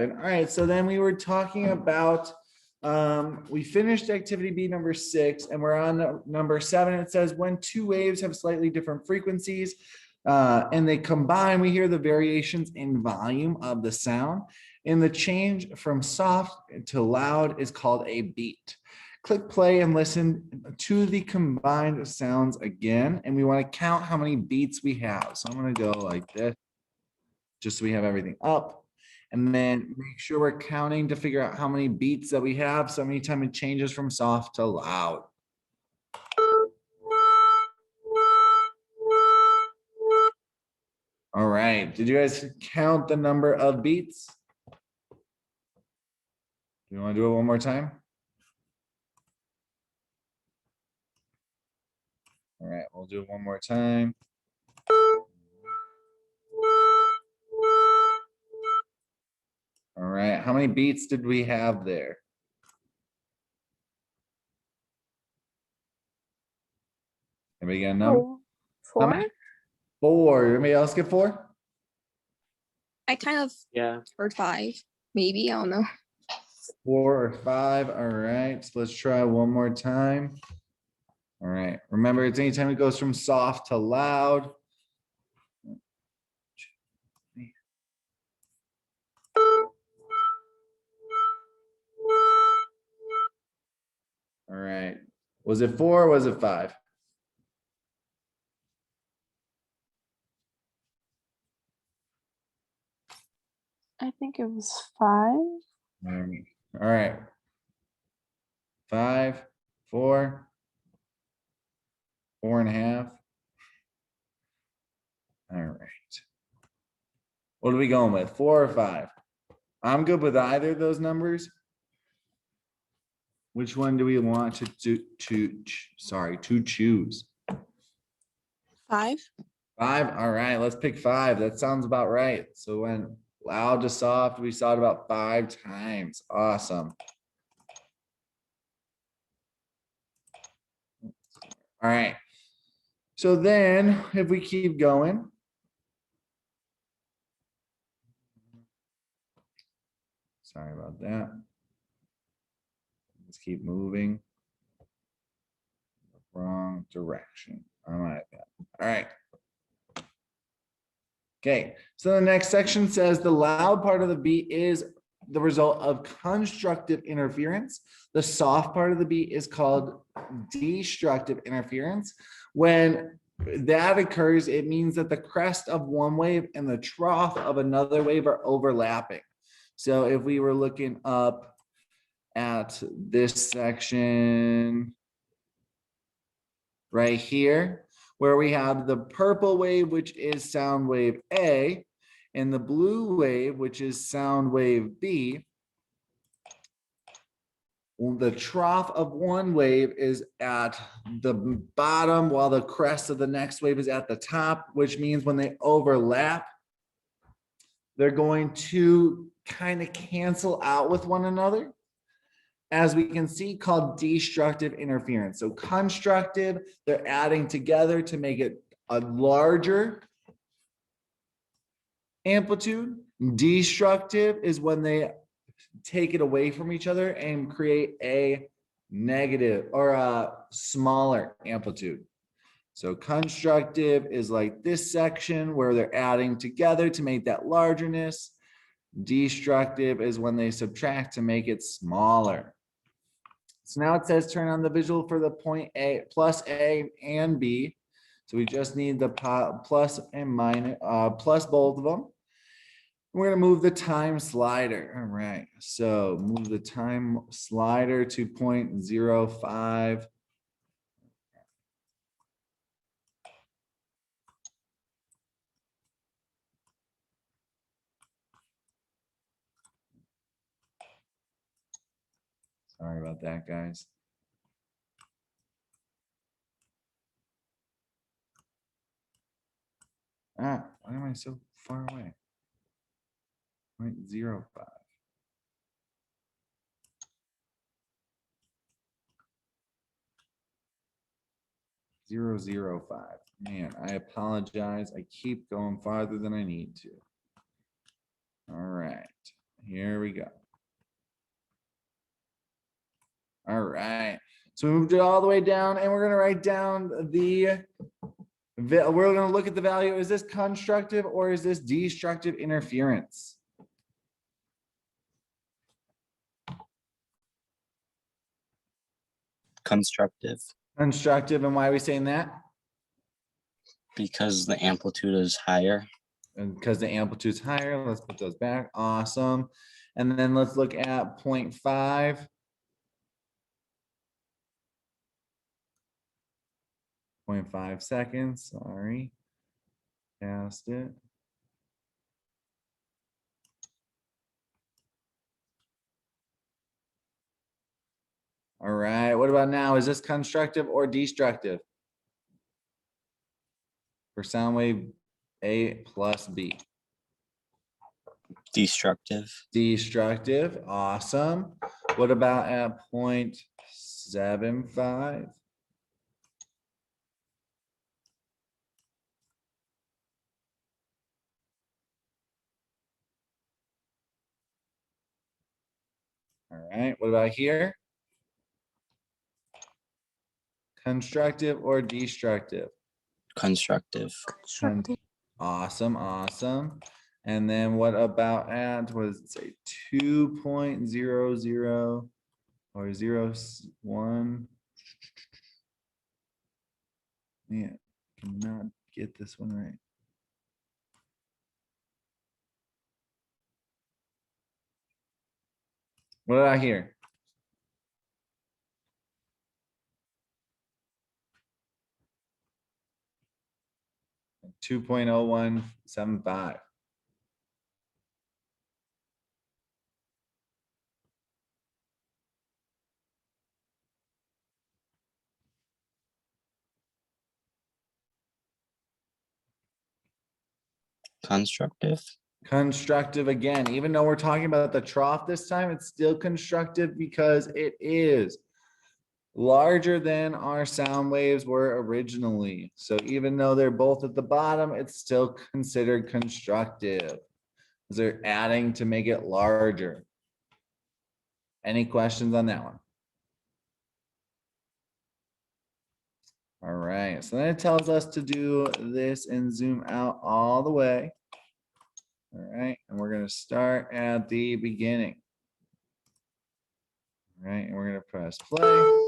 All right, so then we were talking about, we finished activity B number 6, and we're on number 7. It says when two waves have slightly different frequencies and they combine, we hear the variations in volume of the sound. And the change from soft to loud is called a beat. Click play and listen to the combined sounds again. And we want to count how many beats we have. So I'm going to go like this, just so we have everything up. And then make sure we're counting to figure out how many beats that we have. So anytime it changes from soft to loud. All right, did you guys count the number of beats? You want to do it one more time? All right, we'll do it one more time. All right, how many beats did we have there? Anybody got a number? How many? 4. Anybody else get 4? I kind of heard 5, maybe, I don't know. 4 or 5. All right, so let's try one more time. All right, remember, it's anytime it goes from soft to loud. All right, was it 4 or was it 5? I think it was 5. All right. 5, 4, 4.5. All right. What are we going with? 4 or 5? I'm good with either of those numbers. Which one do we want to choose? 5. 5. All right, let's pick 5. That sounds about right. So when loud to soft, we saw it about 5 times. Awesome. All right. So then if we keep going. Sorry about that. Let's keep moving. Wrong direction. All right. All right. Okay, so the next section says the loud part of the beat is the result of constructive interference. The soft part of the beat is called destructive interference. When that occurs, it means that the crest of one wave and the trough of another wave are overlapping. So if we were looking up at this section right here, where we have the purple wave, which is sound wave A, and the blue wave, which is sound wave B. The trough of one wave is at the bottom, while the crest of the next wave is at the top, which means when they overlap, they're going to kind of cancel out with one another, as we can see, called destructive interference. So constructive, they're adding together to make it a larger amplitude. Destructive is when they take it away from each other and create a negative or a smaller amplitude. So constructive is like this section where they're adding together to make that largeness. Destructive is when they subtract to make it smaller. So now it says turn on the visual for the point A, plus A and B. So we just need the plus and minus, plus both of them. We're going to move the time slider. All right. So move the time slider to 0.05. Sorry about that, guys. Why am I so far away? 0.05. 0.005. Man, I apologize. I keep going farther than I need to. All right. Here we go. All right. So we moved it all the way down and we're gonna write down we're gonna look at the value. Is this constructive or is this destructive interference? Constructive, Constructive, and why are we saying that? because the amplitude is higher. And because the amplitude's higher, let's put those back. Awesome. And then let's look at 0.5. 0.5 seconds, sorry. Cast it. All right, what about now? Is this constructive or destructive? For sound wave A plus B. Destructive, Destructive, awesome. What about at 0.75? All right, what about here? Constructive or destructive? constructive, Constructive. Awesome, awesome. And then what about at, what does it say, 2.00 or 0.1? Man, cannot get this one right. What did I hear? $2.0175. constructive, Constructive again, even though we're talking about the trough this time, it's still constructive because it is larger than our sound waves were originally. So even though they're both at the bottom, it's still considered constructive, because they're adding to make it larger. Any questions on that one? All right, so then it tells us to do this and zoom out all the way. All right, and we're gonna start at the beginning. All right, and we're gonna press play.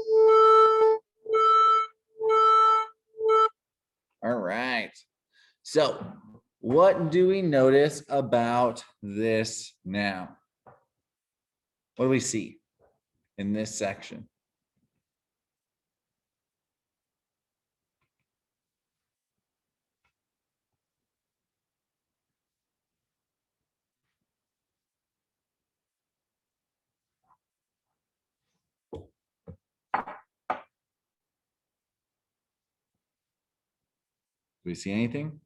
All right, so what do we notice about this now? What do we see in this section? Do we see anything?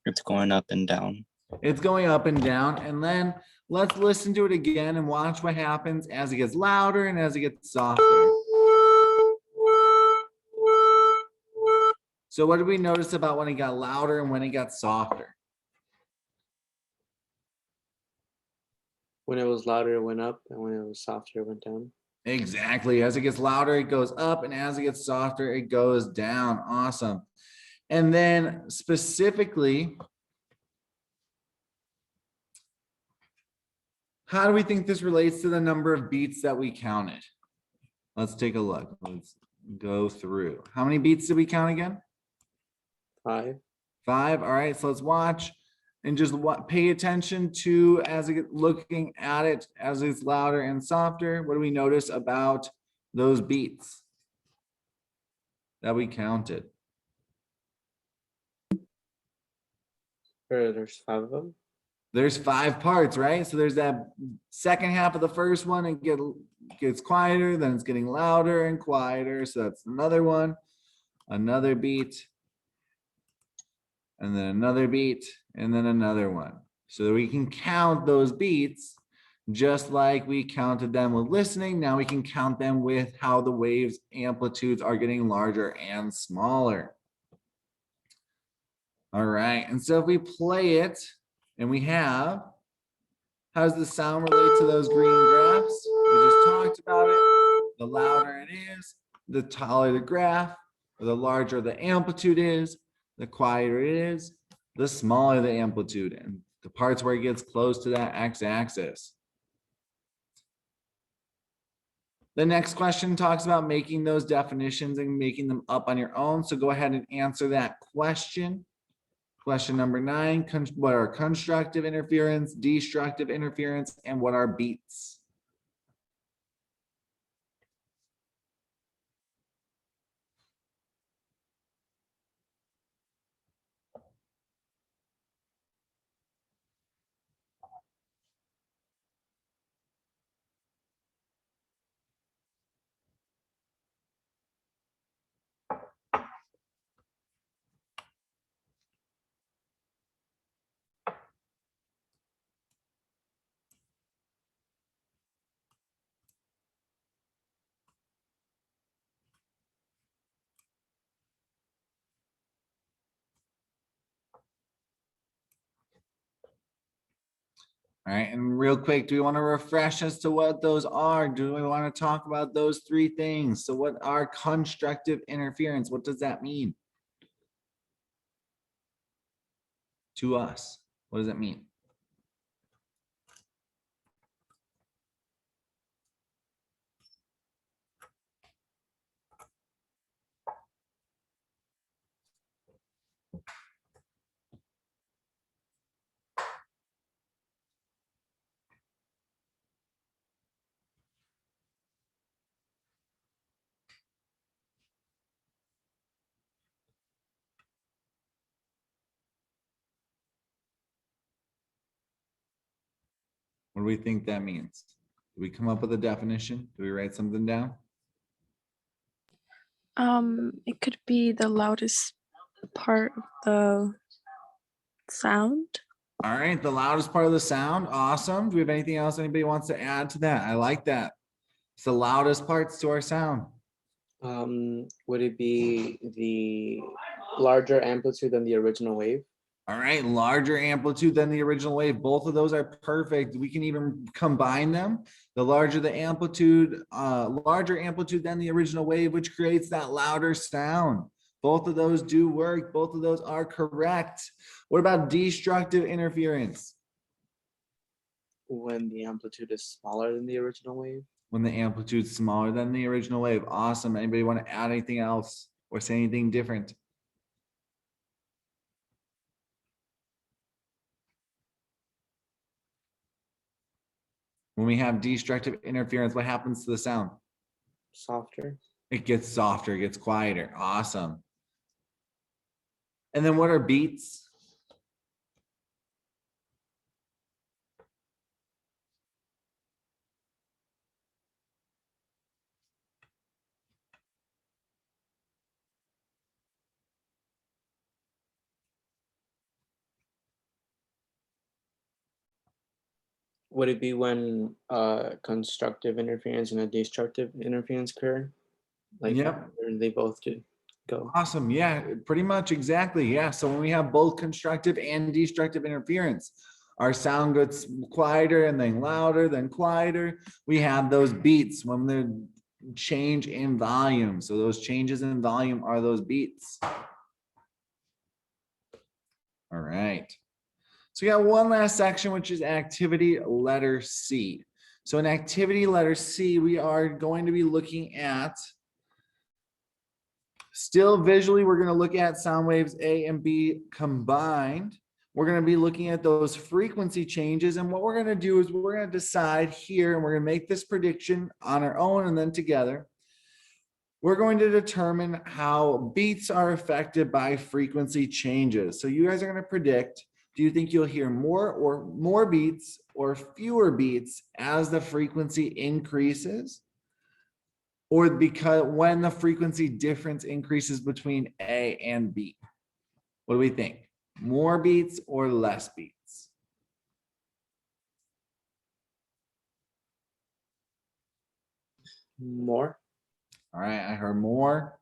it's going up and down. It's going up and down, and then let's listen to it again and watch what happens as it gets louder and as it gets softer. So what did we notice about when it got louder and when it got softer? When it was louder, it went up, and when it was softer, it went down. Exactly. As it gets louder, it goes up, and as it gets softer, it goes down. Awesome. And then specifically, how do we think this relates to the number of beats that we counted? Let's take a look. Let's go through. How many beats did we count again? 5. 5. All right, so let's watch and just pay attention to as it looking at it as it's louder and softer. What do we notice about those beats that we counted? There's 5 of them. There's 5 parts, right? So there's that second half of the first one, it gets quieter, then it's getting louder and quieter. So that's another one, another beat, and then another beat, and then another one. So we can count those beats just like we counted them with listening. Now we can count them with how the waves amplitudes are getting larger and smaller. All right, and so if we play it, and we have How does the sound relate to those green graphs? We just talked about it. The louder it is, the taller the graph, or the larger the amplitude is, the quieter it is, the smaller the amplitude, and the parts where it gets close to that x-axis. The next question talks about making those definitions and making them up on your own. So go ahead and answer that question. Question number 9, what are constructive interference, destructive interference, and what are beats? All right, and real quick, do we want to refresh as to what those are? Do we want to talk about those 3 things? So what are constructive interference? What does that mean to us? What does that mean? What do we think that means? Do we come up with a definition? Do we write something down? It could be the loudest part of the sound. All right, the loudest part of the sound. Awesome. Do we have anything else anybody wants to add to that? I like that. It's the loudest parts to our sound. Would it be the larger amplitude than the original wave? All right, larger amplitude than the original wave. Both of those are perfect. We can even combine them. The larger the amplitude, larger amplitude than the original wave, which creates that louder sound. Both of those do work. Both of those are correct. What about destructive interference? When the amplitude is smaller than the original wave? When the amplitude is smaller than the original wave. Awesome. Anybody want to add anything else or say anything different? When we have destructive interference, what happens to the sound? Softer. It gets softer, it gets quieter. Awesome. And then what are beats? Would it be when constructive interference and a destructive interference occur? Like, Yep. they both do go. Awesome. Yeah, pretty much exactly. Yeah. So when we have both constructive and destructive interference, our sound gets quieter and then louder, then quieter. We have those beats when they change in volume. So those changes in volume are those beats. All right. So we got one last section, which is activity letter C. So in activity letter C, we are going to be looking at, still visually, we're going to look at sound waves A and B combined. We're going to be looking at those frequency changes. And what we're going to do is we're going to decide here, and we're going to make this prediction on our own and then together. We're going to determine how beats are affected by frequency changes. So you guys are going to predict, do you think you'll hear more beats or fewer beats as the frequency increases? Or because when the frequency difference increases between A and B? What do we think? More beats or less beats? More. All right, I heard more.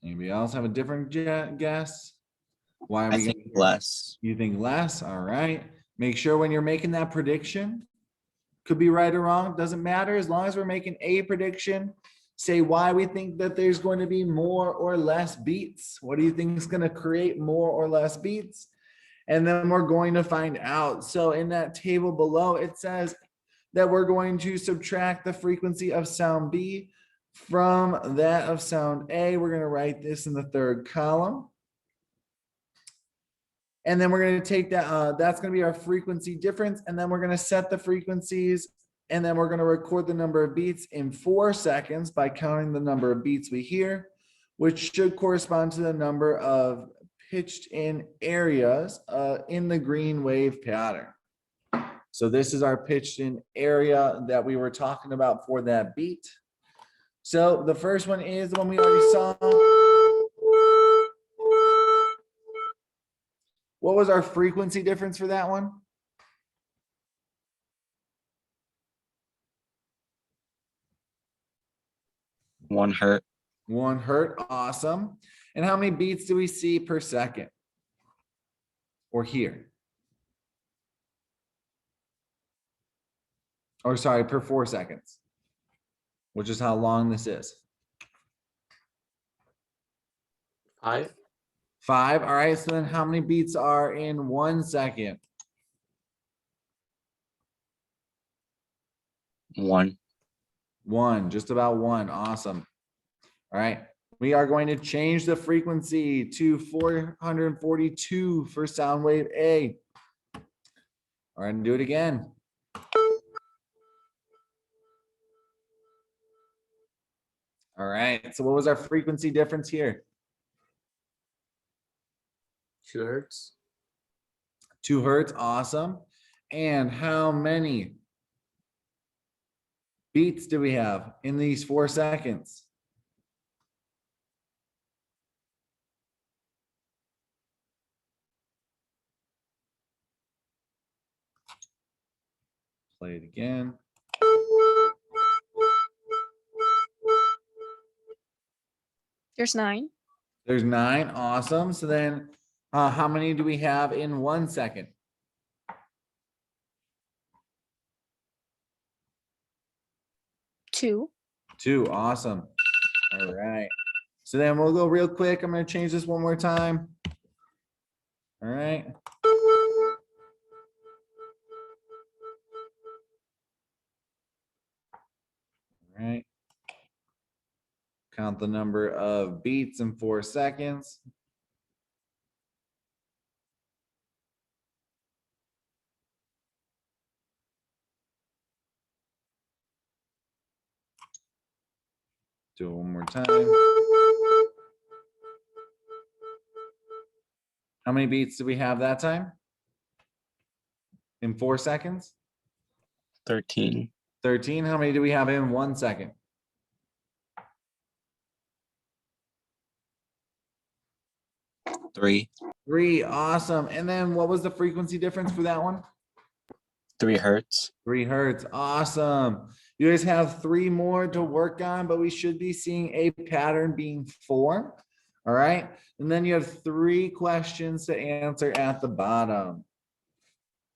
Anybody else have a different guess? Why are I we think getting less. You think less? All right. Make sure when you're making that prediction, could be right or wrong, doesn't matter, as long as we're making a prediction, say why we think that there's going to be more or less beats. What do you think is going to create more or less beats? And then we're going to find out. So in that table below, it says that we're going to subtract the frequency of sound B from that of sound A. We're going to write this in the third column. And then we're going to take that, that's going to be our frequency difference. And then we're going to set the frequencies. And then we're going to record the number of beats in 4 seconds by counting the number of beats we hear, which should correspond to the number of pitched in areas in the green wave pattern. So this is our pitched in area that we were talking about for that beat. So the first one is the one we already saw. What was our frequency difference for that one? One hertz. 1 hertz, awesome. And how many beats do we see per second? Or hear? Or sorry, per 4 seconds, which is how long this is. 5. 5, all right, so then how many beats are in 1 second? 1. 1, just about 1, awesome. All right, we are going to change the frequency to 442 for sound wave A. All right, and do it again. All right, so what was our frequency difference here? 2 hertz. 2 hertz, awesome. And how many beats do we have in these 4 seconds? Play it again. There's 9. There's 9, awesome. So then how many do we have in 1 second? 2. 2, awesome. All right. So then we'll go real quick. I'm going to change this one more time. All right. All right. Count the number of beats in 4 seconds. Do it one more time. How many beats do we have that time? In 4 seconds? 13. 13. How many do we have in 1 second? 3. 3, awesome. And then what was the frequency difference for that one? 3 hertz. 3 hertz, awesome. You guys have 3 more to work on, but we should be seeing a pattern being formed. All right. And then you have 3 questions to answer at the bottom.